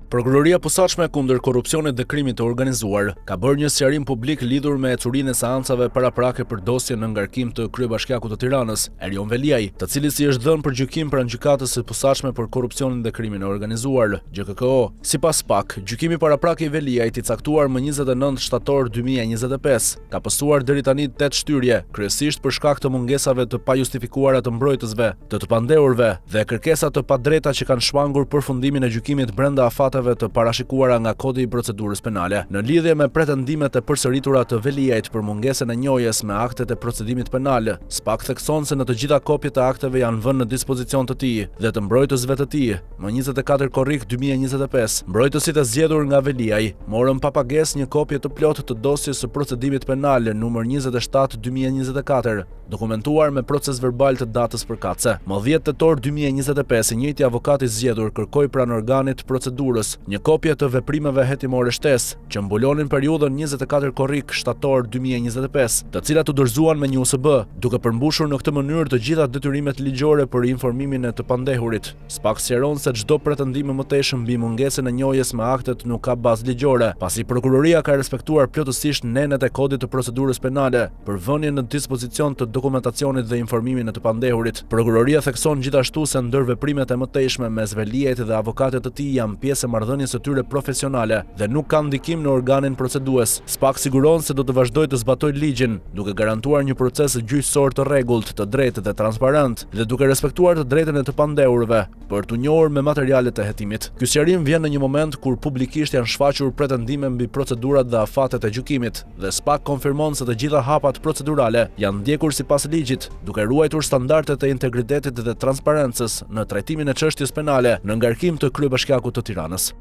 Prokuroria posaçme kundër korrupsionit dhe krimit të organizuar ka bërë një sqarim publik lidhur me ecurinë e seancave paraprake për dosjen në ngarkim të kryebashkiakut të Tiranës, Erjon Veliaj, të cilit si është dhënë për gjykim pranë gjykatës së posaçme për korrupsionin dhe krimin e organizuar, GKKO. Sipas PAK, gjykimi paraprake i Veliajt i caktuar më 29 shtator 2025 ka postuar deri tani 8 shtyrje, kryesisht për shkak të mungesave të pajustifikuara të mbrojtësve, të pandehurve dhe kërkesa të padrejta që kanë shmangur përfundimin e gjykimit brenda afateve të parashikuara nga Kodi i Procedurës Penale, në lidhje me pretendimet e përsëritura të Veliajt për mungesën e njohjes me aktet e procedimit penal. SPAK thekson se në të gjitha kopjet e akteve janë vënë në dispozicion të tij dhe të mbrojtësve të tij. Më 24 korrik 2025, mbrojtësit e zgjedhur nga Veliaj morën pa pagesë një kopje të plotë të dosjes së procedimit penal numër 27/2024, dokumentuar me proces verbal të datës përkatëse. Më 10 tetor 2025, i njëjti avokat i zgjedhur kërkoi pranë organit procedurës një kopje të veprimeve hetimore shtesë që mbulonin periudhën 24 korrik shtator 2025, të cilat u dorëzuan me një USB, duke përmbushur në këtë mënyrë të gjitha detyrimet ligjore për informimin e të pandehurit. SPAK sqaron se çdo pretendim më mëtejshëm mbi mungesën e njohjes me aktet nuk ka bazë ligjore, pasi prokuroria ka respektuar plotësisht nenet e Kodit të Procedurës Penale për vënien në dispozicion të dokumentacionit dhe informimin e të pandehurit. Prokuroria thekson gjithashtu se ndër veprimet e mëtejshme mes Veliajt dhe avokatet të tij janë pjesë e marrëdhënies së tyre profesionale dhe nuk kanë ndikim në organin procedues. SPAK siguron se do të vazhdojë të zbatojë ligjin, duke garantuar një proces gjyqësor të rregullt, të drejtë dhe transparent, dhe duke respektuar të drejtën e të pandehurve për t'u njohur me materialet e hetimit. Ky sqarim vjen në një moment kur publikisht janë shfaqur pretendime mbi procedurat dhe afatet e gjykimit, dhe SPAK konfirmon se të gjitha hapat procedurale janë ndjekur sipas ligjit, duke ruajtur standardet e integritetit dhe transparencës në trajtimin e çështjes penale në ngarkim të kryebashkiakut të Tiranës.